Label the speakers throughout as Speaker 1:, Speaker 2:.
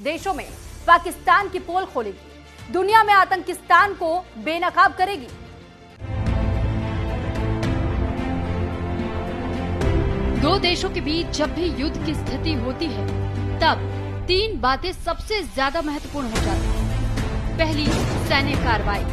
Speaker 1: देशों में पाकिस्तान की पोल खोलेगी, दुनिया में आतंकिस्तान को बेनकाब करेगी। दो देशों के बीच जब भी युद्ध की स्थिति होती है तब तीन बातें सबसे ज्यादा महत्वपूर्ण हो जाती हैं। पहली, सैन्य कार्रवाई।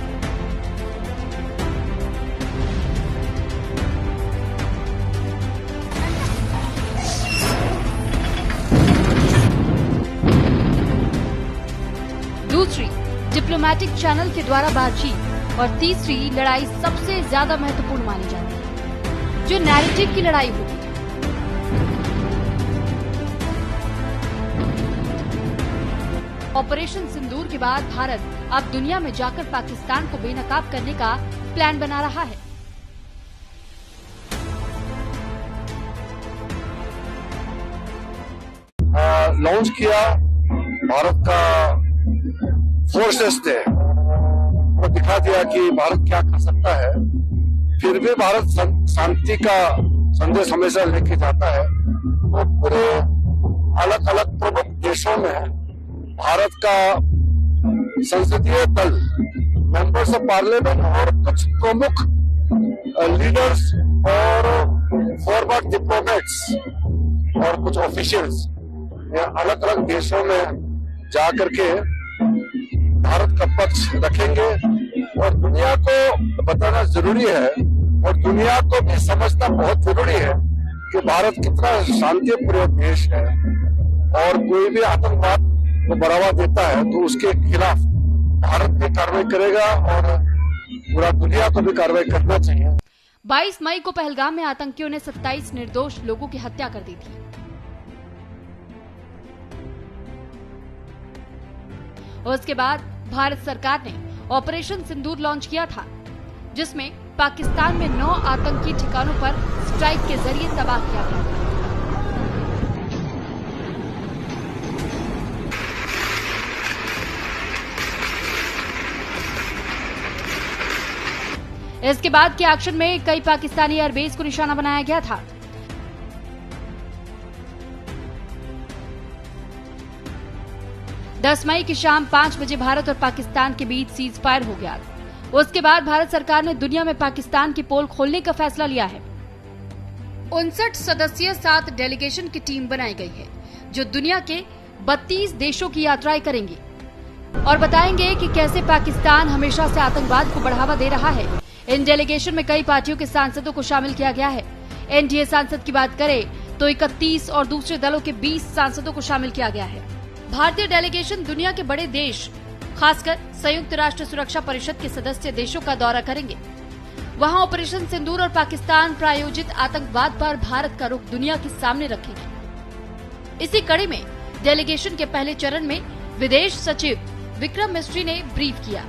Speaker 1: दूसरी, डिप्लोमेटिक चैनल के द्वारा बातचीत। और तीसरी लड़ाई सबसे ज्यादा महत्वपूर्ण मानी जाती है, जो नैरेटिव की लड़ाई होती है। ऑपरेशन सिंदूर के बाद भारत अब दुनिया में जाकर पाकिस्तान को बेनकाब करने का प्लान बना रहा है।
Speaker 2: लॉन्च किया भारत का फोर्सेस ने, वो दिखा दिया कि भारत क्या कर सकता है। फिर भी भारत शांति का संदेश हमेशा लेके जाता है। वो पूरे अलग अलग प्रमुख देशों में भारत का संसदीय दल, मेंबर्स ऑफ पार्लियामेंट और कुछ प्रमुख लीडर्स और फॉरवर्ड डिप्लोमेट्स और कुछ ऑफिशियल्स अलग अलग देशों में जाकर के भारत का पक्ष रखेंगे। और दुनिया को बताना जरूरी है और दुनिया को भी समझना बहुत जरूरी है कि भारत कितना शांतिप्रिय देश है और कोई भी आतंकवाद को बढ़ावा देता है तो उसके खिलाफ भारत भी कार्रवाई करेगा और पूरा दुनिया को भी कार्रवाई करना चाहिए।
Speaker 1: 22 मई को पहलगाम में आतंकियों ने 27 निर्दोष लोगों की हत्या कर दी थी। उसके बाद भारत सरकार ने ऑपरेशन सिंदूर लॉन्च किया था, जिसमें पाकिस्तान में 9 आतंकी ठिकानों पर स्ट्राइक के जरिए तबाह किया गया था। इसके बाद के एक्शन में कई पाकिस्तानी एयरबेस को निशाना बनाया गया था। दस मई की शाम 5 बजे भारत और पाकिस्तान के बीच सीज फायर हो गया। उसके बाद भारत सरकार ने दुनिया में पाकिस्तान की पोल खोलने का फैसला लिया है। 59 सदस्यीय 7 डेलीगेशन की टीम बनाई गई है, जो दुनिया के 32 देशों की यात्राएं करेंगी और बताएंगे कि कैसे पाकिस्तान हमेशा से आतंकवाद को बढ़ावा दे रहा है। इन डेलीगेशन में कई पार्टियों के सांसदों को शामिल किया गया है। एनडीए सांसद की बात करें तो 31 और दूसरे दलों के 20 सांसदों को शामिल किया गया है। भारतीय डेलीगेशन दुनिया के बड़े देश, खासकर संयुक्त राष्ट्र सुरक्षा परिषद के सदस्य देशों का दौरा करेंगे। वहां ऑपरेशन सिंदूर और पाकिस्तान प्रायोजित आतंकवाद पर भारत का रुख दुनिया के सामने रखेंगे। इसी कड़ी में डेलीगेशन के पहले चरण में विदेश सचिव विक्रम मिस्त्री ने ब्रीफ किया।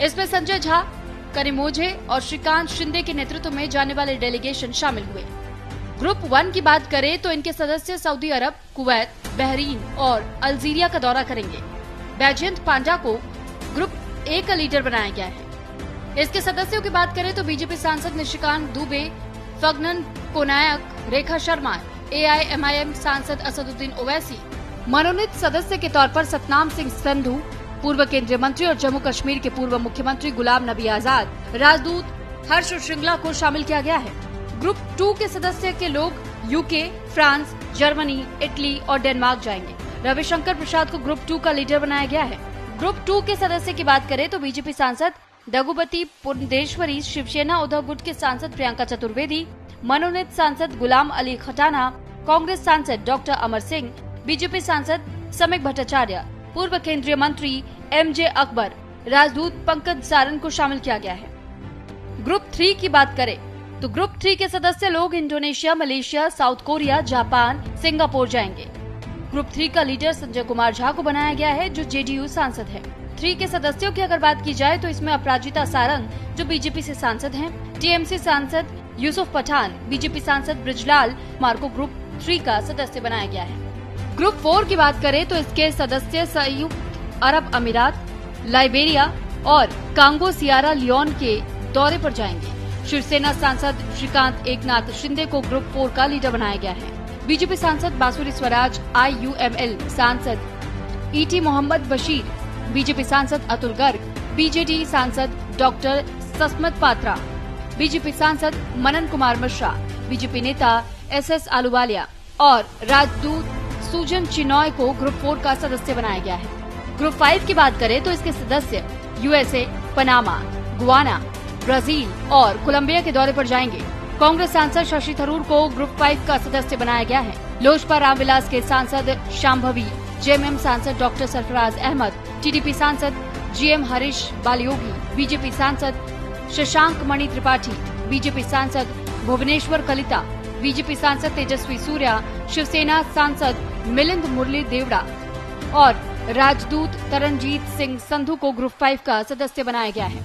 Speaker 1: इसमें संजय झा, कनिमोझे और श्रीकांत शिंदे के नेतृत्व में जाने वाले डेलीगेशन शामिल हुए। ग्रुप 1 की बात करें तो इनके सदस्य सऊदी अरब, कुवैत, बहरीन और अल्जीरिया का दौरा करेंगे। बैजयंत पांडा को ग्रुप ए का लीडर बनाया गया है। इसके सदस्यों की बात करें तो बीजेपी सांसद निशिकांत दुबे, फगनन कोनायक, रेखा शर्मा, AIMIM सांसद असदुद्दीन ओवैसी, मनोनीत सदस्य के तौर पर सतनाम सिंह संधू, पूर्व केंद्रीय मंत्री और जम्मू कश्मीर के पूर्व मुख्यमंत्री गुलाम नबी आजाद, राजदूत हर्ष श्रृंगला को शामिल किया गया है। ग्रुप 2 के सदस्य के लोग यूके, फ्रांस, जर्मनी, इटली और डेनमार्क जाएंगे। रविशंकर प्रसाद को ग्रुप 2 का लीडर बनाया गया है। ग्रुप 2 के सदस्य की बात करें तो बीजेपी सांसद दगुपति पुरंदेश्वरी, शिवसेना उद्धव गुट के सांसद प्रियंका चतुर्वेदी, मनोनीत सांसद गुलाम अली खटाना, कांग्रेस सांसद डॉक्टर अमर सिंह, बीजेपी सांसद समीक भट्टाचार्य, पूर्व केंद्रीय मंत्री MJ अकबर, राजदूत पंकज सारन को शामिल किया गया है। ग्रुप 3 की बात करें तो ग्रुप 3 के सदस्य लोग Indonesia, Malaysia, south Korea, Japan, Singapore जाएंगे। ग्रुप 3 का लीडर संजय कुमार झा को बनाया गया है, जो JDU सांसद है। 3 के सदस्यों की अगर बात की जाए तो इसमें अपराजिता सारंग, जो बीजेपी से सांसद हैं, TMC सांसद यूसुफ पठान, बीजेपी सांसद ब्रिजलाल कुमार को ग्रुप 3 का सदस्य बनाया गया है। ग्रुप 4 की बात करें तो इसके सदस्य संयुक्त अरब अमीरात, लाइबेरिया और कांगो सियारा लियोन के दौरे पर जाएंगे। शिवसेना सांसद श्रीकांत एकनाथ शिंदे को ग्रुप 4 का लीडर बनाया गया है। बीजेपी सांसद बांसुरी स्वराज, IUML सांसद ईटी मोहम्मद बशीर, बीजेपी सांसद अतुल गर्ग, बीजेडी सांसद डॉक्टर सस्मत पात्रा, बीजेपी सांसद मनन कुमार मिश्रा, बीजेपी नेता एसएस आलूवालिया और राजदूत सुजन चिनॉय को ग्रुप 4 का सदस्य बनाया गया है। ग्रुप 5 की बात करें तो इसके सदस्य यूएसए, पनामा, गुआना, ब्राजील और कोलंबिया के दौरे पर जाएंगे। कांग्रेस सांसद शशि थरूर को ग्रुप 5 का सदस्य बनाया गया है। लोजपा रामविलास के सांसद शांभवी, जेएमएम सांसद डॉक्टर सरफराज अहमद, टीडीपी सांसद जीएम हरीश बालियोगी, बीजेपी सांसद शशांक मणि त्रिपाठी, बीजेपी सांसद भुवनेश्वर कलिता, बीजेपी सांसद तेजस्वी सूर्या, शिवसेना सांसद मिलिंद मुरली देवड़ा और राजदूत तरनजीत सिंह संधू को ग्रुप 5 का सदस्य बनाया गया है।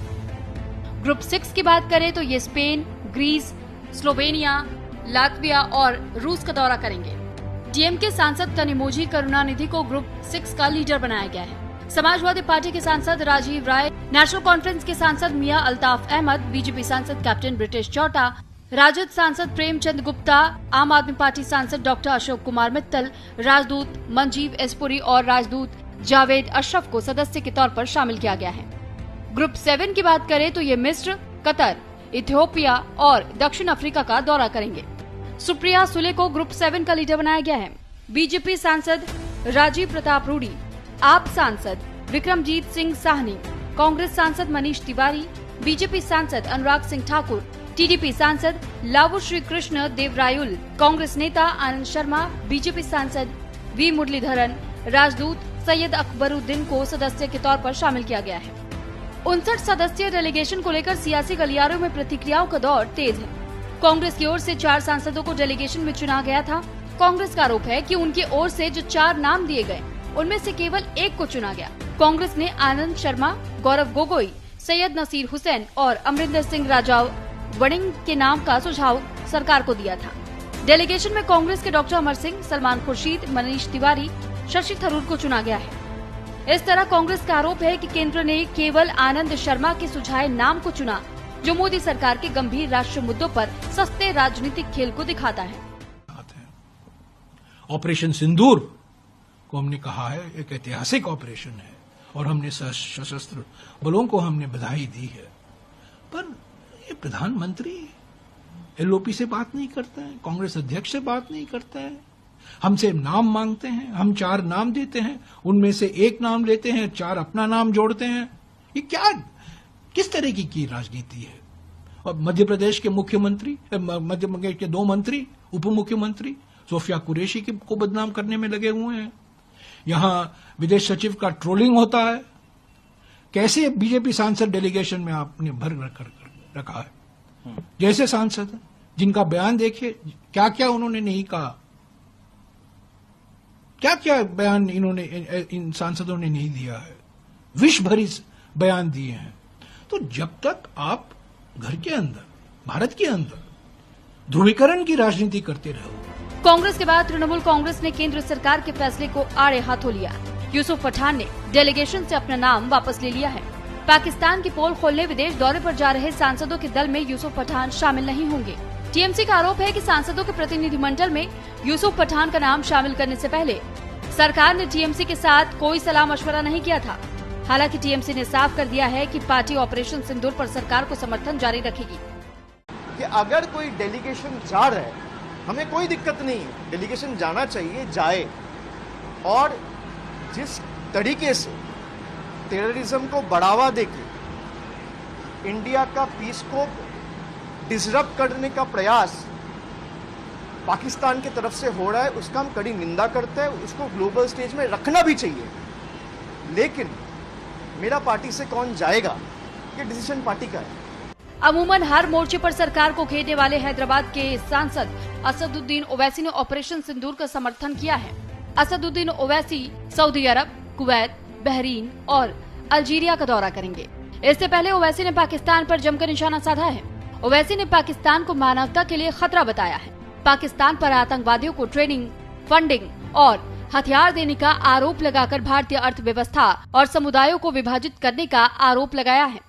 Speaker 1: ग्रुप 6 की बात करें तो ये स्पेन, ग्रीस, स्लोवेनिया, लातविया और रूस का दौरा करेंगे। डीएमके सांसद कनिमोझी करुणानिधि को ग्रुप 6 का लीडर बनाया गया है। समाजवादी पार्टी के सांसद राजीव राय, नेशनल कॉन्फ्रेंस के सांसद मियां अल्ताफ अहमद, बीजेपी सांसद कैप्टन ब्रिटिश चौटा, राजद सांसद प्रेमचंद गुप्ता, आम आदमी पार्टी सांसद डॉक्टर अशोक कुमार मित्तल, राजदूत मंजीव एसपुरी और राजदूत जावेद अशरफ को सदस्य के तौर पर शामिल किया गया है। ग्रुप 7 की बात करें तो ये मिस्र, कतर, इथियोपिया और दक्षिण अफ्रीका का दौरा करेंगे। सुप्रिया सुले को ग्रुप 7 का लीडर बनाया गया है। बीजेपी सांसद राजीव प्रताप रूडी, आप सांसद विक्रमजीत सिंह साहनी, कांग्रेस सांसद मनीष तिवारी, बीजेपी सांसद अनुराग सिंह ठाकुर, टीडीपी सांसद लावू श्री कृष्ण देवरायुल, कांग्रेस नेता आनंद शर्मा, बीजेपी सांसद वी मुरलीधरन, राजदूत सैयद अकबरुद्दीन को सदस्य के तौर पर शामिल किया गया है। 59 सदस्यीय डेलीगेशन को लेकर सियासी गलियारों में प्रतिक्रियाओं का दौर तेज है। कांग्रेस की ओर से 4 सांसदों को डेलीगेशन में चुना गया था। कांग्रेस का आरोप है कि उनकी ओर से जो 4 नाम दिए गए उनमें से केवल एक को चुना गया। कांग्रेस ने आनंद शर्मा, गौरव गोगोई, सैयद नसीर हुसैन और अमरिंदर सिंह राजाव वड़िंग के नाम का सुझाव सरकार को दिया था। डेलीगेशन में कांग्रेस के डॉक्टर अमर सिंह, सलमान खुर्शीद, मनीष तिवारी, शशि थरूर को चुना गया है। इस तरह कांग्रेस का आरोप है कि केंद्र ने केवल आनंद शर्मा के सुझाए नाम को चुना, जो मोदी सरकार के गंभीर राष्ट्रीय मुद्दों पर सस्ते राजनीतिक खेल को दिखाता है।
Speaker 3: ऑपरेशन सिंदूर को हमने कहा है एक ऐतिहासिक ऑपरेशन है और हमने सशस्त्र बलों को हमने बधाई दी है, पर ये प्रधानमंत्री एलओपी से बात नहीं करते हैं, कांग्रेस अध्यक्ष से बात नहीं करते हैं, हमसे नाम मांगते हैं, हम 4 नाम देते हैं, उनमें से एक नाम लेते हैं, 4 अपना नाम जोड़ते हैं। ये क्या, किस तरह की राजनीति है? और मध्य प्रदेश के मुख्यमंत्री, मध्य प्रदेश के 2 मंत्री, उप मुख्यमंत्री सोफिया कुरैशी को बदनाम करने में लगे हुए हैं। यहां विदेश सचिव का ट्रोलिंग होता है। कैसे बीजेपी सांसद डेलीगेशन में आपने भर रखा है? जैसे सांसद जिनका बयान देखिए, क्या क्या उन्होंने नहीं कहा, क्या क्या बयान इन्होंने इन सांसदों ने नहीं दिया है, विष भरी बयान दिए हैं। तो जब तक आप घर के अंदर, भारत के अंदर ध्रुवीकरण की राजनीति करते रहो।
Speaker 1: कांग्रेस के बाद तृणमूल कांग्रेस ने केंद्र सरकार के फैसले को आड़े हाथों लिया। यूसुफ पठान ने डेलीगेशन से अपना नाम वापस ले लिया है। पाकिस्तान की पोल खोलने विदेश दौरे पर जा रहे सांसदों के दल में यूसुफ पठान शामिल नहीं होंगे। टीएमसी का आरोप है कि सांसदों के प्रतिनिधिमंडल में यूसुफ पठान का नाम शामिल करने से पहले सरकार ने टीएमसी के साथ कोई सलाह मशवरा नहीं किया था। हालांकि टीएमसी ने साफ कर दिया है कि पार्टी ऑपरेशन सिंदूर पर सरकार को समर्थन जारी रखेगी।
Speaker 4: कि अगर कोई डेलीगेशन जा रहा है, हमें कोई दिक्कत नहीं है, डेलीगेशन जाना चाहिए, जाए। और जिस तरीके से टेररिज्म को बढ़ावा देके इंडिया का पीस को डिसरप्ट करने का प्रयास पाकिस्तान की तरफ से हो रहा है, उसका हम कड़ी निंदा करते हैं। उसको ग्लोबल स्टेज में रखना भी चाहिए, लेकिन मेरा पार्टी से कौन जाएगा, ये डिसीजन पार्टी का है।
Speaker 1: अमूमन हर मोर्चे पर सरकार को घेरने वाले हैदराबाद के सांसद असदुद्दीन ओवैसी ने ऑपरेशन सिंदूर का समर्थन किया है। असदुद्दीन ओवैसी सऊदी अरब, कुवैत, बहरीन और अल्जीरिया का दौरा करेंगे। इससे पहले ओवैसी ने पाकिस्तान पर जमकर निशाना साधा है। ओवैसी ने पाकिस्तान को मानवता के लिए खतरा बताया है। पाकिस्तान पर आतंकवादियों को ट्रेनिंग, फंडिंग और हथियार देने का आरोप लगाकर भारतीय अर्थव्यवस्था और समुदायों को विभाजित करने का आरोप लगाया है।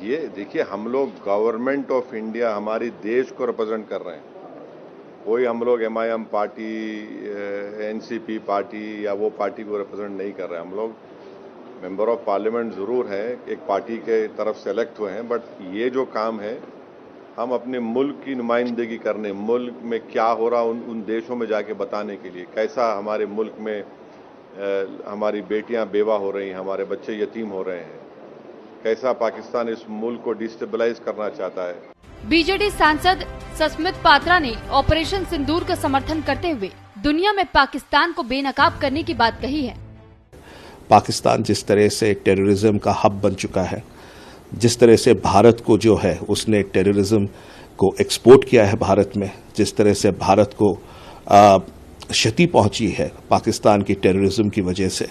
Speaker 5: ये देखिए, हम लोग गवर्नमेंट ऑफ इंडिया, हमारी देश को रिप्रेजेंट कर रहे हैं। कोई हम लोग MIM पार्टी, NCP पार्टी या वो पार्टी को रिप्रेजेंट नहीं कर रहे। हम लोग मेंबर ऑफ पार्लियामेंट जरूर हैं, एक पार्टी के तरफ सेलेक्ट हुए हैं, बट ये जो काम है हम अपने मुल्क की नुमाइंदगी करने, मुल्क में क्या हो रहा उन देशों में जाके बताने के लिए, कैसा हमारे मुल्क में हमारी बेटियां बेवा हो रही हैं, हमारे बच्चे यतीम हो रहे हैं, कैसा पाकिस्तान इस मुल्क को डिस्टेबलाइज करना चाहता है।
Speaker 1: बीजेडी सांसद सस्मित पात्रा ने ऑपरेशन सिंदूर का समर्थन करते हुए दुनिया में पाकिस्तान को बेनकाब करने की बात कही है।
Speaker 6: पाकिस्तान जिस तरह से टेररिज्म का हब बन चुका है, जिस तरह से भारत को जो है उसने टेररिज्म को एक्सपोर्ट किया है भारत में, जिस तरह से भारत को क्षति पहुंची है पाकिस्तान की टेररिज्म की वजह से,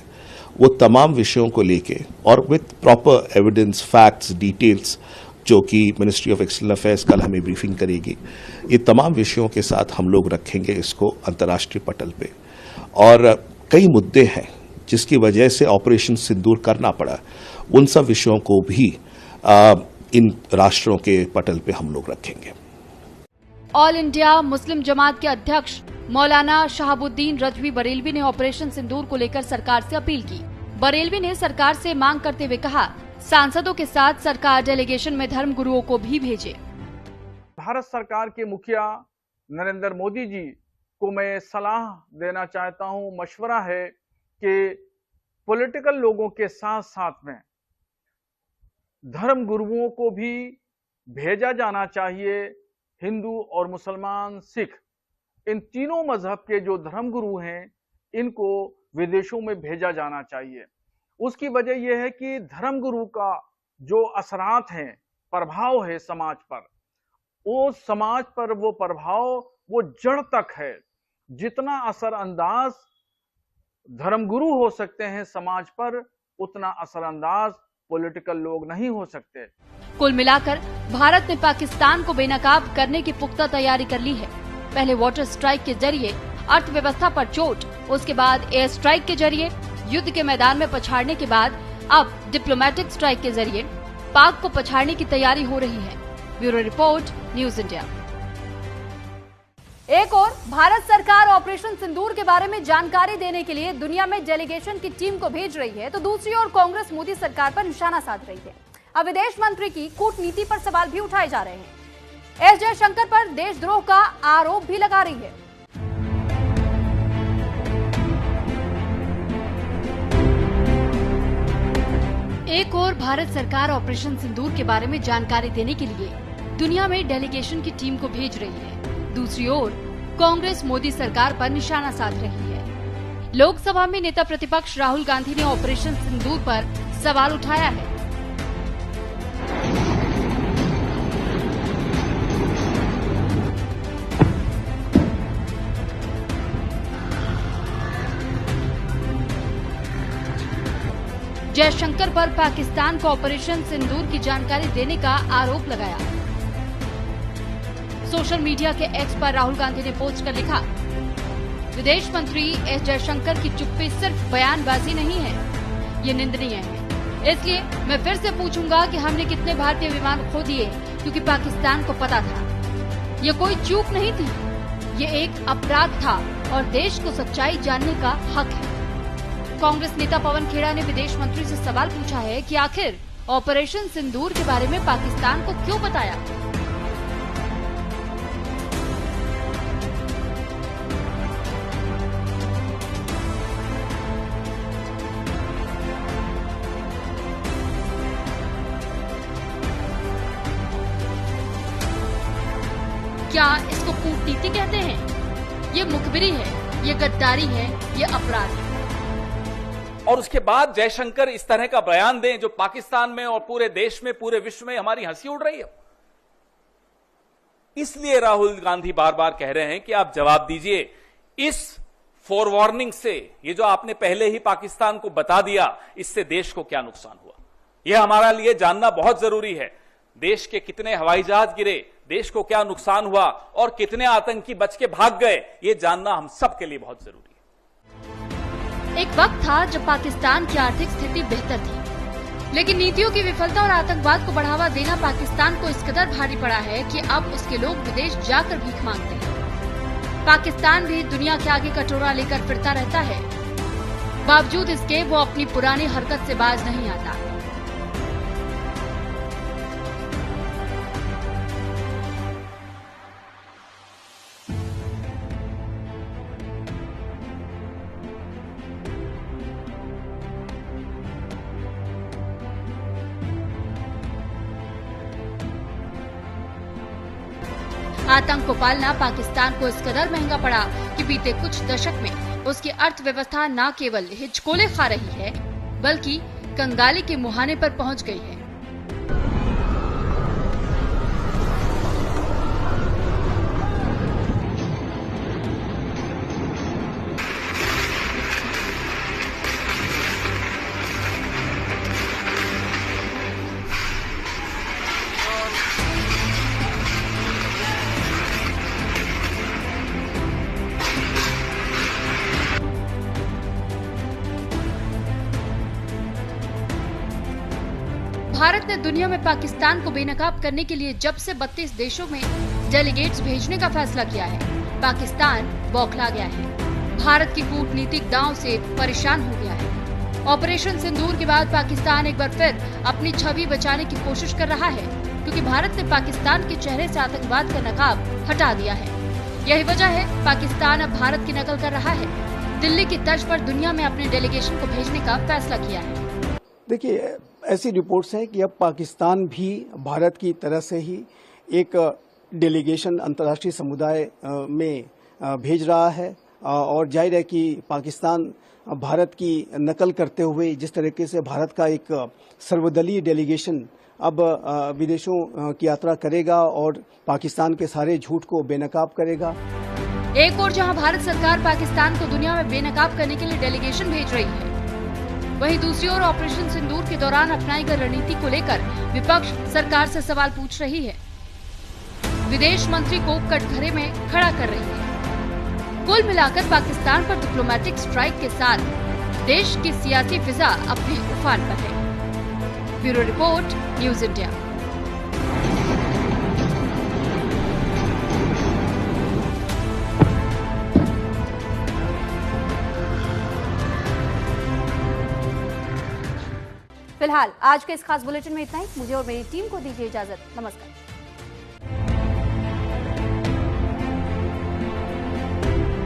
Speaker 6: वो तमाम विषयों को लेके और with proper evidence, facts, details जो कि मिनिस्ट्री ऑफ एक्सटर्नल अफेयर्स कल हमें ब्रीफिंग करेगी, ये तमाम विषयों के साथ हम लोग रखेंगे इसको अंतर्राष्ट्रीय पटल पे। और कई मुद्दे हैं जिसकी वजह से ऑपरेशन सिंदूर करना पड़ा, उन सब विषयों को भी इन राष्ट्रों के पटल पे हम लोग रखेंगे।
Speaker 1: ऑल इंडिया मुस्लिम जमात के अध्यक्ष मौलाना शहाबुद्दीन रजवी बरेलवी ने ऑपरेशन सिंदूर को लेकर सरकार से अपील की। बरेलवी ने सरकार से मांग करते हुए कहा, सांसदों के साथ सरकार डेलीगेशन में धर्म गुरुओं को भी भेजे।
Speaker 7: भारत सरकार के मुखिया नरेंद्र मोदी जी को मैं सलाह देना चाहता हूं, मशवरा है कि पॉलिटिकल लोगों के साथ साथ में धर्म गुरुओं को भी भेजा जाना चाहिए। हिंदू और मुसलमान, सिख, इन तीनों मजहब के जो धर्म गुरु हैं इनको विदेशों में भेजा जाना चाहिए। उसकी वजह यह है कि धर्म गुरु का जो असरात हैं, प्रभाव है समाज पर, वो समाज पर वो प्रभाव वो जड़ तक है। जितना असरअंदाज धर्मगुरु हो सकते हैं समाज पर, उतना असरअंदाज पॉलिटिकल लोग नहीं हो सकते।
Speaker 1: कुल मिलाकर भारत ने पाकिस्तान को बेनकाब करने की पुख्ता तैयारी कर ली है। पहले वाटर स्ट्राइक के जरिए अर्थव्यवस्था पर चोट, उसके बाद एयर स्ट्राइक के जरिए युद्ध के मैदान में पछाड़ने के बाद अब डिप्लोमेटिक स्ट्राइक के जरिए पाक को पछाड़ने की तैयारी हो रही है। Bureau report, news India. एक और भारत सरकार ऑपरेशन सिंदूर के बारे में जानकारी देने के लिए दुनिया में डेलीगेशन की टीम को भेज रही है, तो दूसरी ओर कांग्रेस मोदी सरकार पर निशाना साध रही है। अब विदेश मंत्री की कूटनीति पर सवाल भी उठाए जा रहे हैं। एस जयशंकर पर देशद्रोह का आरोप भी लगा रही है। एक और भारत सरकार ऑपरेशन सिंदूर के बारे में जानकारी देने के लिए दुनिया में डेलीगेशन की टीम को भेज रही है। दूसरी ओर कांग्रेस मोदी सरकार पर निशाना साध रही है। लोकसभा में नेता प्रतिपक्ष राहुल गांधी ने ऑपरेशन सिंदूर पर सवाल उठाया है। जयशंकर पर पाकिस्तान को ऑपरेशन सिंदूर की जानकारी देने का आरोप लगाया। सोशल मीडिया के एक्स पर राहुल गांधी ने पोस्ट कर लिखा, विदेश मंत्री एस जयशंकर की चुप्पी सिर्फ बयानबाजी नहीं है, ये निंदनीय है। इसलिए मैं फिर से पूछूंगा कि हमने कितने भारतीय विमान खो दिए, क्योंकि पाकिस्तान को पता था। ये कोई चूक नहीं थी, ये एक अपराध था और देश को सच्चाई जानने का हक है। कांग्रेस नेता पवन खेड़ा ने विदेश मंत्री से सवाल पूछा है कि आखिर ऑपरेशन सिंदूर के बारे में पाकिस्तान को क्यों बताया। क्या इसको कूटनीति कहते हैं? ये मुखबिरी है, ये गद्दारी है, ये अपराध है।
Speaker 8: और उसके बाद जयशंकर इस तरह का बयान दें जो पाकिस्तान में और पूरे देश में, पूरे विश्व में हमारी हंसी उड़ रही है। इसलिए राहुल गांधी बार बार कह रहे हैं कि आप जवाब दीजिए इस फोरवार्निंग से, ये जो आपने पहले ही पाकिस्तान को बता दिया, इससे देश को क्या नुकसान हुआ। यह हमारा लिए जानना बहुत जरूरी है। देश के कितने हवाई जहाज गिरे, देश को क्या नुकसान हुआ और कितने आतंकी बच के भाग गए, ये जानना हम सबके लिए बहुत जरूरी है।
Speaker 1: एक वक्त था जब पाकिस्तान की आर्थिक स्थिति बेहतर थी, लेकिन नीतियों की विफलता और आतंकवाद को बढ़ावा देना पाकिस्तान को इस कदर भारी पड़ा है कि अब उसके लोग विदेश जाकर भीख मांगते हैं। पाकिस्तान भी दुनिया के आगे कटोरा लेकर फिरता रहता है। बावजूद इसके वो अपनी पुरानी हरकत से बाज नहीं आता। आतंक को पालना पाकिस्तान को इस कदर महंगा पड़ा कि बीते कुछ दशक में उसकी अर्थव्यवस्था न केवल हिचकोले खा रही है बल्कि कंगाली के मुहाने पर पहुंच गई है। भारत ने दुनिया में पाकिस्तान को बेनकाब करने के लिए जब से 32 देशों में डेलीगेट्स भेजने का फैसला किया है, पाकिस्तान बौखला गया है। भारत की कूटनीतिक दांव से परेशान हो गया है। ऑपरेशन सिंदूर के बाद पाकिस्तान एक बार फिर अपनी छवि बचाने की कोशिश कर रहा है, क्योंकि भारत ने पाकिस्तान के चेहरे से आतंकवाद का नकाब हटा दिया है। यही वजह है पाकिस्तान अब भारत की नकल कर रहा है। दिल्ली की तर्ज पर दुनिया में अपने डेलीगेशन को भेजने का फैसला किया है।
Speaker 9: देखिए, ऐसी रिपोर्ट्स हैं कि अब पाकिस्तान भी भारत की तरह से ही एक डेलीगेशन अंतर्राष्ट्रीय समुदाय में भेज रहा है और जाहिर है कि पाकिस्तान भारत की नकल करते हुए जिस तरीके से भारत का एक सर्वदलीय डेलीगेशन अब विदेशों की यात्रा करेगा और पाकिस्तान के सारे झूठ को बेनकाब करेगा।
Speaker 1: एक और जहां भारत सरकार पाकिस्तान को दुनिया में बेनकाब करने के लिए डेलीगेशन भेज रही है, वहीं दूसरी ओर ऑपरेशन सिंदूर के दौरान अपनाई गई रणनीति को लेकर विपक्ष सरकार से सवाल पूछ रही है, विदेश मंत्री को कटघरे में खड़ा कर रही है। कुल मिलाकर पाकिस्तान पर डिप्लोमेटिक स्ट्राइक के साथ देश की सियासी फिजा अब भी उफान पर है। Bureau report, news India.
Speaker 10: फिलहाल आज के इस खास बुलेटिन में इतना ही। मुझे और मेरी टीम को दीजिए इजाजत। नमस्कार।